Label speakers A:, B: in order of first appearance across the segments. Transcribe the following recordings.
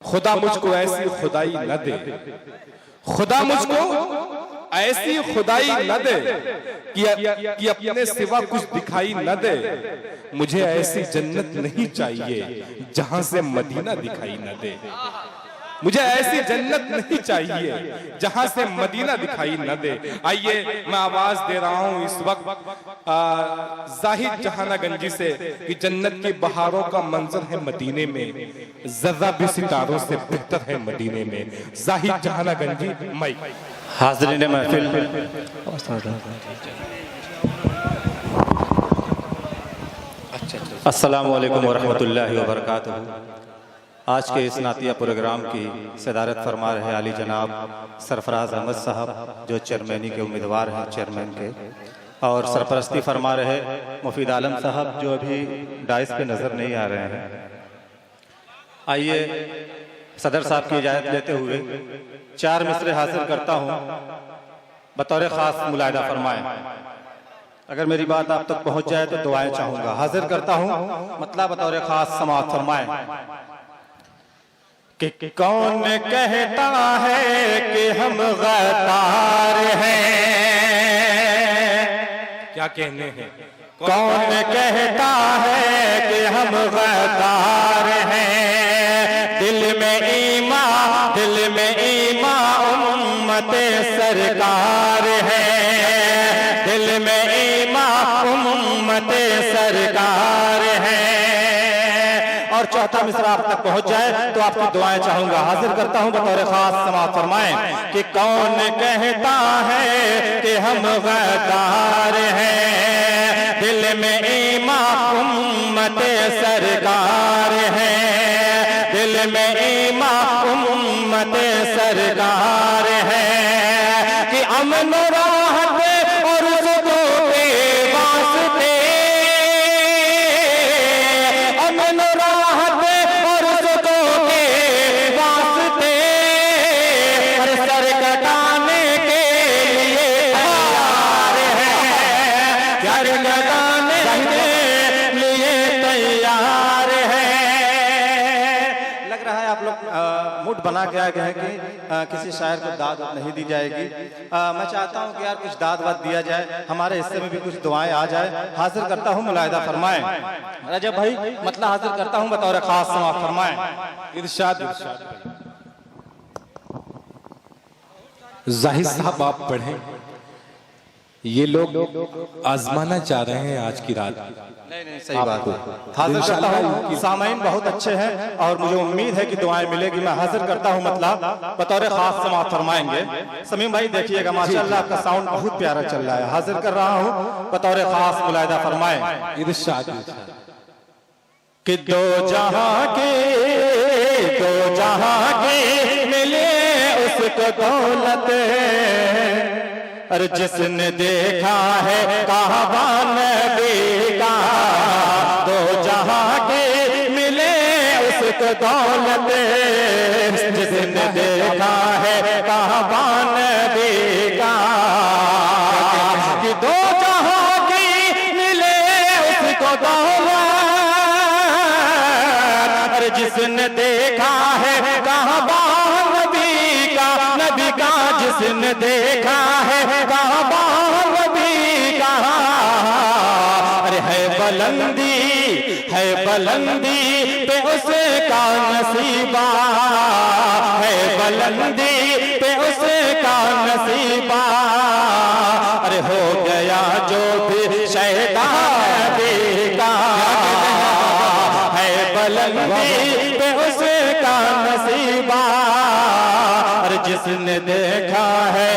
A: खुदा मुझको ऐसी खुदाई न दे, खुदा मुझको ऐसी खुदाई न दे कि अपने सिवा कुछ दिखाई न दे। मुझे ऐसी जन्नत नहीं चाहिए जहां से मदीना दिखाई न दे। मुझे ऐसी जन्नत नहीं चाहिए जहां से मदीना दिखाई न दे। आइए मैं आवाज दे रहा हूं इस वक्त जाहिद जहानागंजी से कि जन्नत की बहारों का मंजर है मदीने में, ज़र्रा भी सितारों से बेहतर है मदीने में। जाहिद जहानागंजी माइक।
B: हाज़रीन महफिल, अस्सलामु अलैकुम वरहमतुल्लाहि वबरकातुहू। आज के इस नातिया प्रोग्राम की सदारत फरमा रहे आली जनाब सरफराज अहमद साहब जो चेयरमैनी के उम्मीदवार हैं चेयरमैन के, और सरपरस्ती फरमा रहे मुफीद आलम साहब जो अभी डाइस पे नज़र नहीं आ रहे हैं। आइए सदर साहब की इजाज़त लेते हुए 4 मिसरे हासिल करता हूँ, बतौर ख़ास मुलाहिदा फरमाएं। अगर मेरी बात आप तक पहुँच जाए तो दुआएं चाहूँगा। हाजिर करता हूँ, मतलब बतौर ख़ास समाअत फरमाएं कि कौन कहता है कि हम गद्दार हैं,
A: क्या कहने हैं,
B: कौन कहता है कि हम गद्दार हैं। दिल में ईमान, दिल में ईमान उम्मते सरकार है, दिल में ईमान उम्मते सरकार है। और चौथा मिसरा आप तक पहुंच जाए तो आपकी दुआएं चाहूंगा। हाजिर करता हूं, बतौर खास समाअत फरमाएं कि कौन कहता है कि हम गद्दार हैं। दिल में ईमान उम्मते सरकार है, दिल में ईमान उम्मते सरकार है। कि अमन राहत और रुज़्क़ के वास्ते, अमन राहत और रुज़्क़ के वास्ते हर सर कटाने के लिए तैयार है, सर कटाने के लिए तैयार है। लग रहा है आप लोग मूड बना के आ गए हैं कि किसी शायर को दाद नहीं दी जाएगी। मैं चाहता हूं कि यार कुछ दाद वाद दिया जाए, हमारे हिस्से में भी कुछ दुआएं आ जाए। हाजिर करता हूं, मुलाहिदा फरमाएं। रजब भाई मतलब हाजिर करता हूं, बतौर खास समाअत फरमाएं।
A: इरशाद। जाहिद साहब आप पढ़ें, ये लोग आजमाना चाह रहे हैं आज की रात।
B: नहीं सही बात है। हाजिर करता हूँ, सामाइन बहुत अच्छे हैं और मुझे उम्मीद है कि दुआएं मिलेगी। मैं हाजिर करता हूँ, मतलब बतौर खास समाअत फरमाएंगे। समीम भाई देखिएगा माशाअल्लाह आपका साउंड बहुत प्यारा चल रहा है। हाजिर कर रहा हूँ, बतौर खास मुलाहिदा फरमाएं।
A: इरशाद
B: कि दो जहां के मिले उसको दौलत, और जिसने देखा है काबा नबी का। दो जहां के मिले उसको दौलत, जिसने देखा है काबा नबी का। कि दो जहां की मिले उसको दौलत, और जिसने देखा है काबा नबी का, नबी का जिसने देखा है काबा नबी का। अरे है बुलंदी पे उसका नसीबा, है बुलंदी पे उसका नसीबा। अरे हो गया जो भी शैतान का, है बुलंदी पे उसका नसीबा। और जिसने देखा है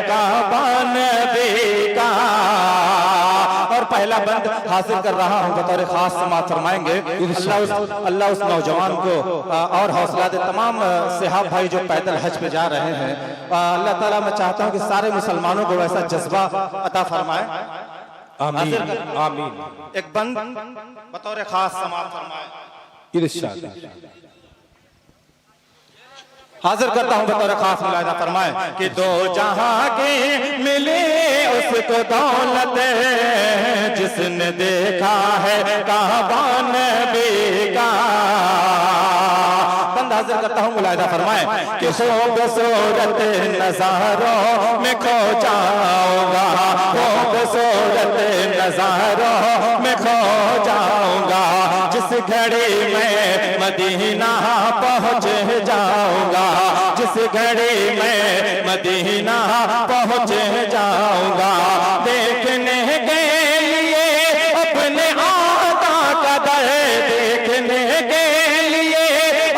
B: काबा नबी का। और पहला बंद हासिल कर रहा हूं, बतौर खास समाअत फरमाएंगे। अल्लाह उस नौजवान को और हौसला दे। तमाम सिहाब भाई जो पैदल हज पे जा रहे हैं, अल्लाह ताला मैं चाहता हूं कि सारे मुसलमानों को ऐसा जज्बा अता फरमाए।
A: आमीन आमीन।
B: एक बंद बतौर खास समाअत फरमाए।
A: इरशाद।
B: हाजिर करता हूं, बतौर खास मुलाहिदा फरमाएं कि दो जहां के मिले उसको दौलत, जिसने देखा है काबा नबी का। बंदा हाजिर करता हूँ, मुलाहिदा फरमाएं कि खूबसूरत नजारों में खो जाऊंगा, खूबसूरत नजारों में खो जाऊंगा, जिस घड़ी में मदीना पहुंच जाऊंगा, जिस घड़ी में मदीना पहुंच जाऊंगा, देखने के लिए अपने आका का दर, देखने के लिए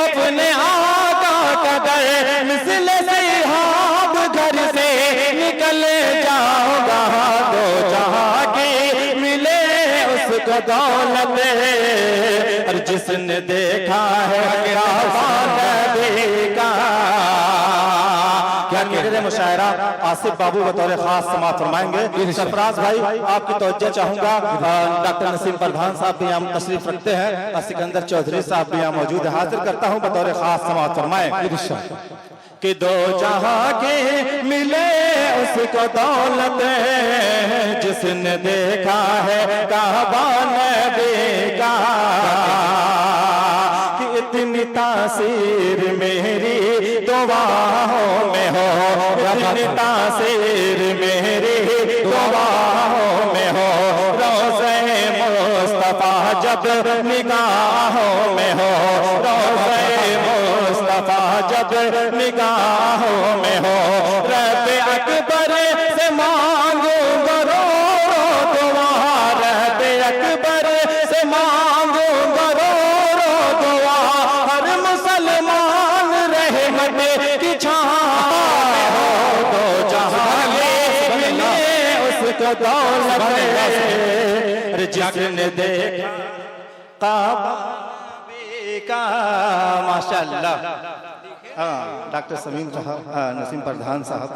B: अपने आका का दर, मिसले सहाब घर से निकल जाऊंगा, दो जहां की मिले उसको दौलत, और जिसने देखा है नबी का। क्या कहते हैं मुशायरा आसिफ बाबू बतौर खास समाअत फरमाएंगे। सरफराज भाई आपकी तवज्जो चाहूंगा, डॉक्टर नसीम प्रधान साहब भी यहाँ तशरीफ रखते हैं और सिकंदर चौधरी साहब भी यहाँ मौजूद है। हाजिर करता हूँ बतौर खास समाअत फरमाएं कि दो जहां के मिले उसको दौलत, जिसने देखा है काबा नबी का, कि इतनी तासीर मेरी दुआओं में हो, इतनी तासीर मेरी दुआओं में हो, रोज़े मुस्तफा जब निगाहों में हो, रोज़े मुस्तफा जब निगाहों में हो, रब अकबर से मांगो करोड़ों दुआ, रब अकबर से मांगो करोड़ों दुआ, हर मुसलमान रहमत की छाह में हो, दो जहां के मिले उसको दौलत, जिसने देखा काबा का। माशाअल्लाह, हाँ डॉक्टर समीम साहब, नसीम प्रधान साहब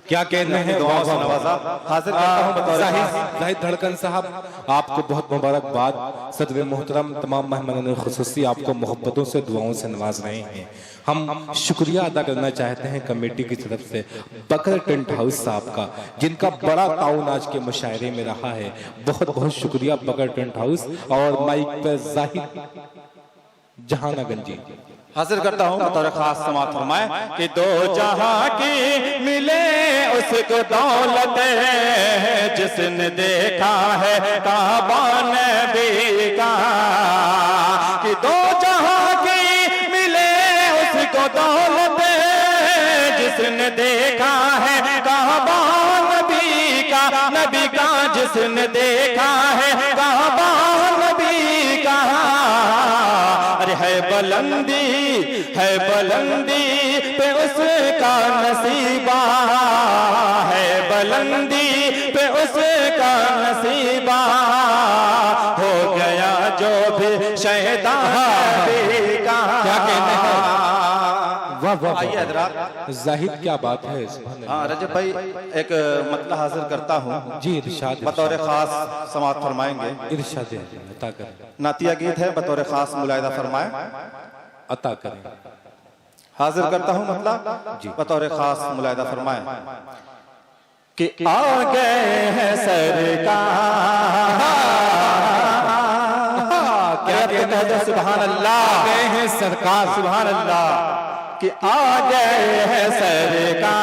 A: क्या कहते हैं, दुआ से नवाजा।
B: हाजिर करता हूं बतौर
A: जाहिद धड़कन साहब, आपको बहुत मुबारकबाद। सदर मोहतरम तमाम मेहमानान खुसूसी आपको मोहब्बतों से दुआओं से नवाज रहे हैं। हम शुक्रिया अदा करना चाहते हैं कमेटी की तरफ से बकर टेंट हाउस साहब का, जिनका बड़ा ताउन आज के मुशायरे में रहा है। बहुत बहुत शुक्रिया बकर टेंट हाउस। और माइक पर जाहिद जहानागंजी
B: हाजिर करता हूँ बतौर खास समाअत फरमाएं कि दो जहां की मिले उसको दौलत, जिसने देखा है काबा नबी का, कि दो जहां की मिले उसको दौलत, जिसने देखा है काबा नबी का, नबी का जिसने देखा है काबा नबी का। अरे है बुलंदी पे उसका नसीबा, है बुलंदी पे उसका नसीबा, हो गया जो भी शैतान का। क्या कहते हैं,
A: वाह वाह
B: आइए हजरात।
A: जाहिद क्या बात है।
B: हाँ रजब भाई एक मतलब हाजिर करता हूँ
A: जी, इरशाद
B: बतौर खास समाअत फरमाएंगे।
A: इरशाद अता करें,
B: नातिया गीत है, बतौर खास मुलाहिदा फरमाएं,
A: अता करें।
B: हाजिर करता हूँ मतलब बतौर खास मुलाहिदा फरमाएं कि आ गए हैं सरकार। क्या कहते हैं, सुभान अल्लाह,
A: गए हैं सरकार,
B: सुभान अल्लाह, कि आ गए हैं सरकार,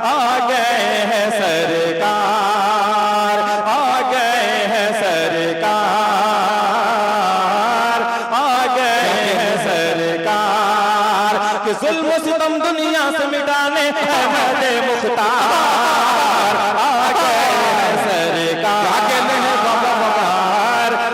B: आ गए हैं सरकार, आ गए हैं सरकार, आ गए हैं सरकार, कि जुल्म सितम दुनिया से मिटाने अहमद मुख्तार, आ गए हैं सरकार,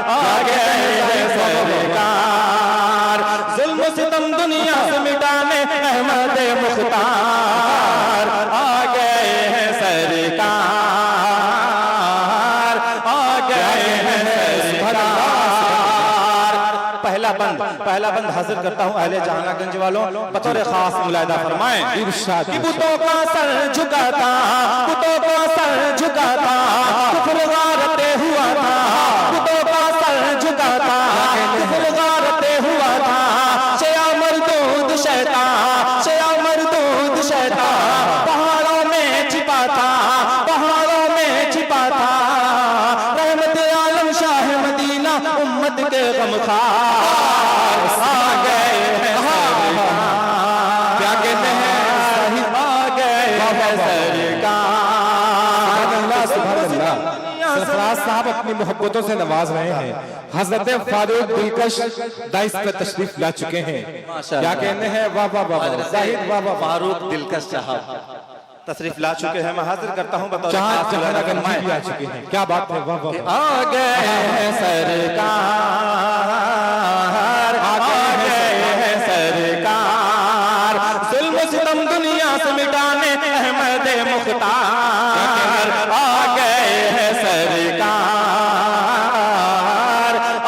B: आ गए हैं सरकार, जुल्म सितम दुनिया से मिटाने अहमद मुख्तार, आ गए हैं सरकार, आ गए हैं सरकार। पहला बंद हाजिर करता हूँ अहले जहानागंज वालों, बतौर खास मुलाहिदा फरमाएं।
A: इरशाद
B: कि बुतों का सर झुकाता, बुतों का सर झुकाता, कुफ्र गारते हुआ था, बुतों का सर झुकाता, कुफ्र गारते हुआ था, शया मरदूद शैतान, शया मरदूद शैतान, पहाड़ों में छिपा था, पहाड़ों में छिपा था, रहमत आलम शाह मदीना उम्मत के गमखार,
A: साहब अपनी मोहब्बतों से नवाज रहे हैं। हजरत फारूक दिलकश दाइस पे तशरीफ ला चुके हैं। क्या कहने हैं? वाह वाह वाह वाह। जाहिद वाह वाह।
B: फारूक दिलकश साहब तशरीफ ला चुके हैं। मैं हाजिर करता हूं बतौर
A: जहानागंज भी आ चुके हैं। क्या बात है, वाह वाह।
B: आ गए हैं सरकार, आ गए हैं सरकार, जुल्म सितम दुनिया से मिटाने अहमद मुख्तार। आ गए हैं सरकार,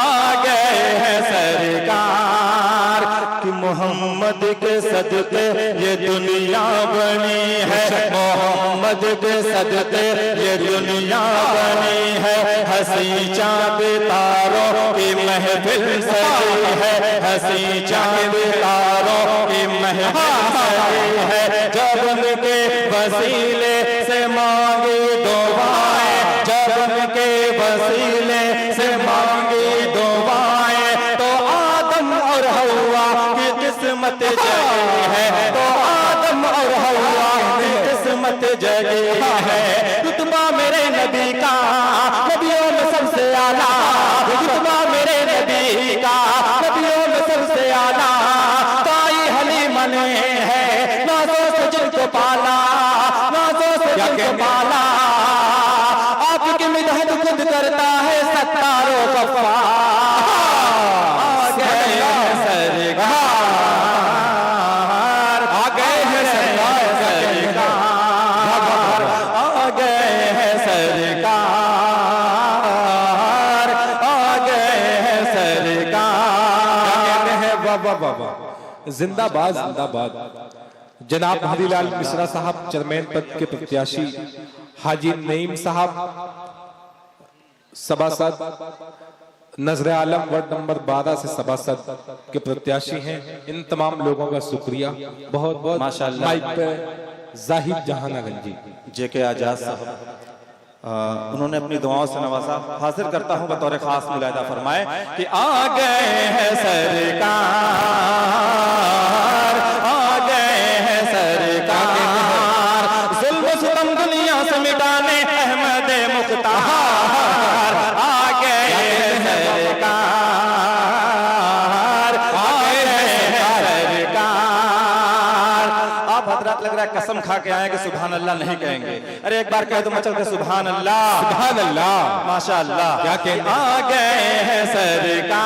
B: आ गए हैं सरकार, कि मोहम्मद के सदके ये दुनिया बनी है, मोहम्मद के सदके ये दुनिया बनी है। हंसी चाँद तारों की महफिल सजी है, हंसी चाँद तारों की महफिल सजी है। जब उनके वसीले से मांगी दुआएं, जब उनके वसीले से मांगी दुआएं, तो आदम और हव्वा की किस्मत जगी है, तो आदम और हव्वा की किस्मत जगी है। रुतबा मेरे नबी का नबियों में सबसे आला, रुतबा मेरे नबी का नबियों में सबसे आला। ताई हलीमा ने है नाज़ों से जिनको पाला, नाज़ों से जिनको पाला। आपकी मिदहत खुद करता है सत्तारों गफ्फार। आ गए हैं सरकार, आ गए हैं सरकार, आ गए हैं सरकार, आ गए हैं सरकार।
A: क्या कहते हैं? वाह वाह वाह वाह। जिंदाबाद जिंदाबाद। जनाब हरीलाल मिश्रा साहब चेयरमैन पद के प्रत्याशी, हाजी नईम साहब सभासद, नजर आलम वार्ड नंबर 12 से सभासद के प्रत्याशी हैं। इन तमाम लोगों का शुक्रिया बहुत बहुत।
B: माशाअल्लाह।
A: माइक पे जाहिद जहानागंजी
B: जेके आजाद साहब उन्होंने अपनी दुआओं से नवाजा। हाजिर करता हूं बतौर खास मुलाहिदा फरमाए कि आ गए हैं सरकार, आ गए हैं सरकार, जुल्म सितम दुनिया से मिटाने अहमद मुख्तार। आ गए हैं सरकार, आ गए हैं सरकार। आप हजरात लग रहा है कसम खा के आए कि सुभान अल्लाह नहीं कहेंगे। अरे एक बार कह दो मचल के सुभान अल्लाह,
A: सुभान अल्लाह,
B: माशाअल्लाह।
A: क्या कहते?
B: आ गए हैं सरकार,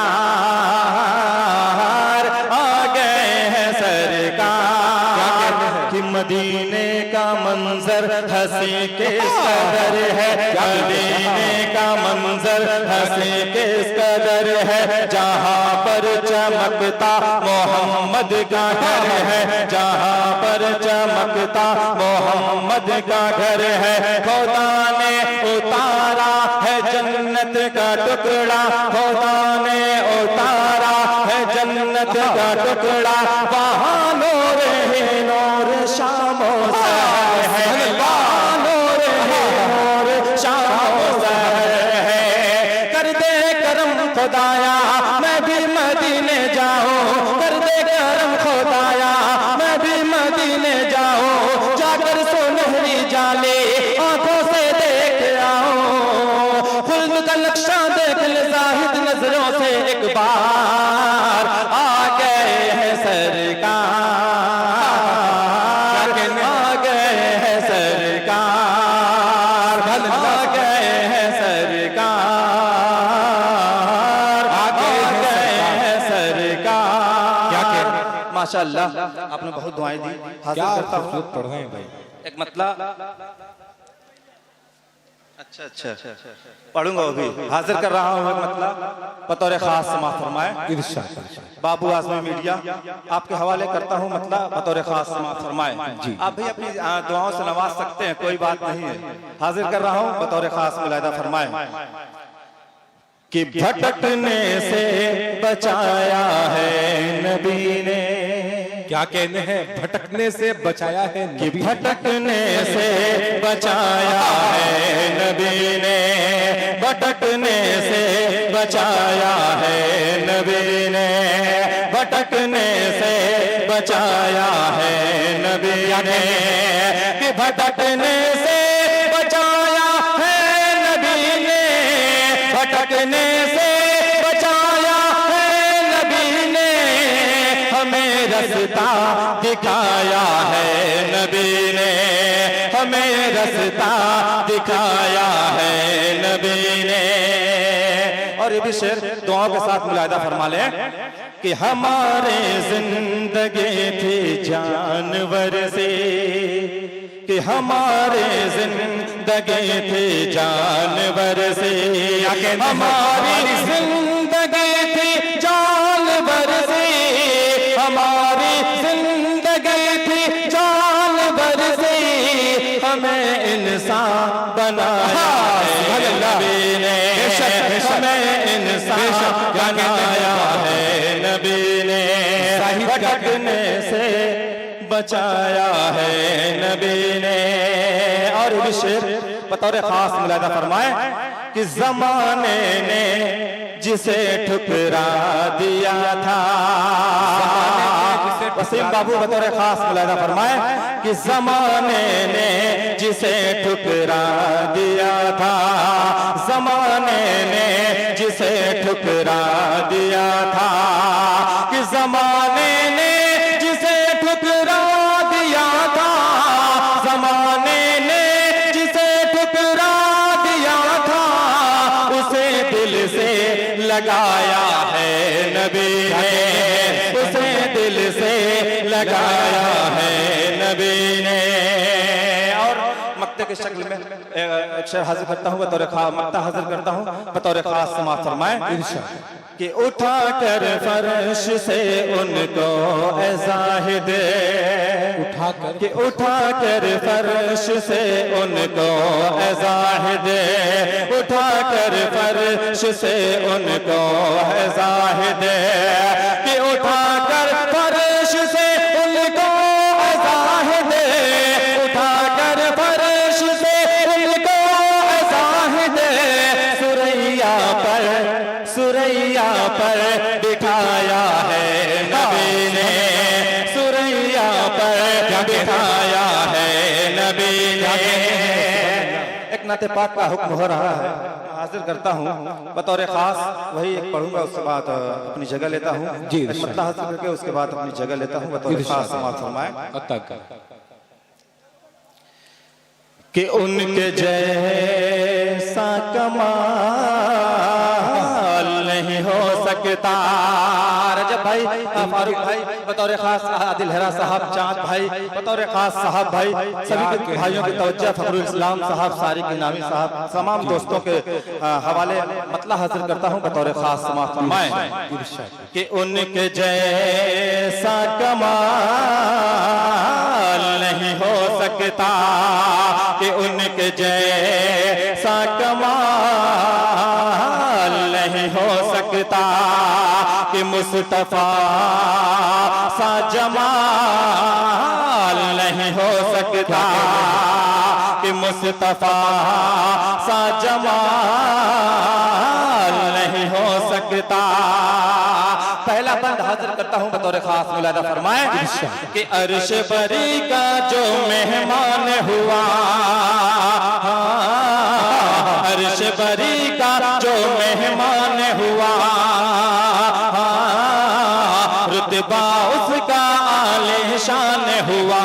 B: आ गए हैं सरकार, कि मदीने का मंजर हंसी किस कदर है, मदीने का मंजर हंसी किस कदर है। जहाँ पर चमकता मोहम्मद का घर है, जहाँ पर चमकता मोहम्मद का घर है। खुदा ने उतारा है जन्नत का टुकड़ा, खुदा ने उतारा है जन्नत का टुकड़ा। वहाँ नूर ही नूर शामो सहर है, वहाँ नूर ही नूर शामो सहर है। कर दे करम खुदाया मैं भी मदीने जाऊं, कर दे करम खुदाया मैं भी मदीने जाऊं। जाकर सुनहरी जाले आंखों से देख आऊं, खुल्द का नक्शा देख ले जाहिद नजरों से एक बार। आ गए हैं सरकार, आ गए हैं सरकार, आ गए हैं सरकार, आ गए हैं सरकार।
A: क्या कहते?
B: माशाअल्लाह आपने बहुत दुआएं दी। हाजिर
A: क्या
B: करता हूं
A: खूबसूरत पढ़ रहे हैं भाई।
B: एक मतलब अच्छा अच्छा पढ़ूंगा वो भी। हाजिर कर रहा हूँ एक मतलब बतौर खास समाअत फरमाए।
A: इरशाद इरशाद।
B: बाबू आजमी मीडिया आपके हवाले करता हूँ मतलब बतौर खास समाअत फरमाए। जी आप भी अपनी दुआओं से नवाज सकते हैं, कोई बात नहीं है। हाजिर कर रहा हूँ बतौर खास मुलाहिदा फरमाए कि भटकने से बचाया है नबी ने।
A: क्या कहने हैं? भटकने से बचाया है
B: कि
A: नबी।
B: भटकने से बचाया है नबी ने, भटकने से बचाया है नबी ने, भटकने से बचाया है नबी ने। कि भटकने से बचाया है नबी ने, भटकने से बचाया है नबी ने, हमें रास्ता दिखाया है नबी ने, हमें रास्ता दिखाया है नबी ने। और ये भी शेर दुआओं के साथ मुलाहिदा फरमा लें कि हमारे जिंदगी थी जानवर से, कि हमारे जिंदगी थी जानवर से, हमारी जिंदगी थी जानवर से, हमारी जिंदगी थी जानवर से, हमें इंसान बनाया है नबी ने, हमें इंसान बनाया है नबी ने, भटकने से बचाया है नबी ने। और भी शेर बतौर खास मुलाहिदा फरमाए कि जमाने ने जिसे ठुकरा दिया था, वसीम बाबू बतौर खास मुलाहिदा फरमाए कि जमाने ने जिसे ठुकरा दिया था, जमाने ने जिसे ठुकरा दिया था, कि जमाने ने जिसे ठुकरा दिया था, जमाने ने जिसे ठुकरा दिया था, उसे दिल से लगाया है नबी ने, उसे दिल से लगाया है नबी ने। और मक्ते की शक्ल में एक शेर हाजिर करता हूँ बतौर खास, मक्ता हाजिर करता हूँ बतौर खास समाप्त फरमाए कि उठा कर फर्श से उनको ए जाहिद, कि उठा कर फर्श से उनको ए जाहिद, उठा कर फर्श से उनको ए जाहिद, कि उठा कर फर्श से उनको ए जाहिद, उठा कर फर्श से उनको ए जाहिद, सुरैया पर बिठाया है नबी ने, सुरैया पर बिठाया है नबी ने। एक नाते पाक का हुक्म हो रहा है, हाजिर करता हूँ बतौर खास, वही एक पढ़ूंगा उसके बाद अपनी जगह लेता हूँ जी, मतलब हाजिर करके उसके बाद अपनी जगह लेता हूँ बतौर खास समाप्त फरमाए कि उनके जैसा कमाल नहीं हो सकता। रजब भाई, फारूक भाई बतौर खास, आदिल हेरा साहब, चांद भाई बतौर खास, साहब भाई, सभी के भाइयों की तवज्जो, फखरुल इस्लाम साहब, सारिक इनामी साहब, तमाम दोस्तों के हवाले मतलब हाजिर करता हूँ बतौर खास समाप्त फरमाए कि उनके जैसा कमाल नहीं हो सकता, कि उनके जैसा कमाल नहीं हो सकता, कि मुस्तफा सा जमाल नहीं हो सकता, कि मुस्तफा सा जमाल नहीं हो सकता। पहला बंद हाजिर करता हूं बतौर खास मुलाहिदा फरमाए कि अर्श बरी का जो मेहमान हुआ, अर्श बरी का जो मेहमान हुआ, रुतबा उसका आले शान हुआ,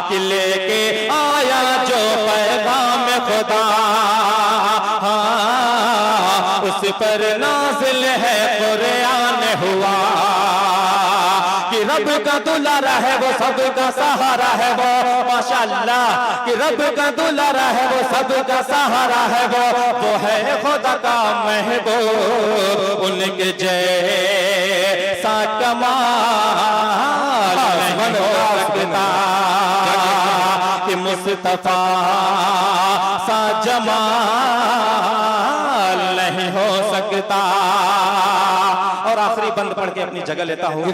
B: कि लेके आया जो पैगाम खुदा, उस पर नाजिल है कुरान हुआ, कि रब का दुलारा है वो सबका सहारा है वो, माशाअल्लाह, कि रब का दुलारा है वो सबका सहारा है वो है खुदा का महबूब, उनके जैसा कमाल नहीं हो सकता, कि मुस्तफा सा जमाल नहीं हो सकता। और आखिरी बंद पढ़ के अपनी जगह लेता हूँ तो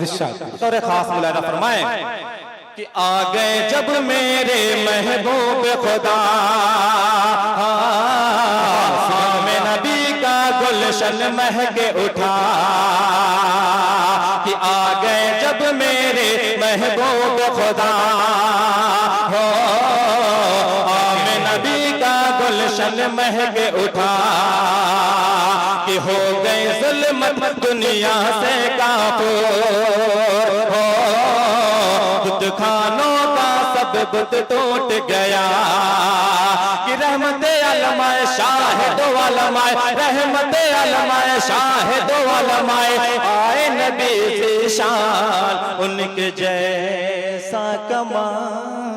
B: खास मुलाहिदा फरमाए कि आ गए जब मेरे महबूब खुदा, में नबी का गुलशन महके उठा, कि आ गए जब मेरे महबूब खुदा, में नबी का गुलशन गुलशन महक उठा कि हो गए जुल्मत दुनिया से काफूर हो। बुत खानों का सब बुत टूट गया कि रहमत अलमाए शाहिद अलमाए, रहमत अलमाए शाहिद अलमाए आए नबी से शान उनके जैसा कमाल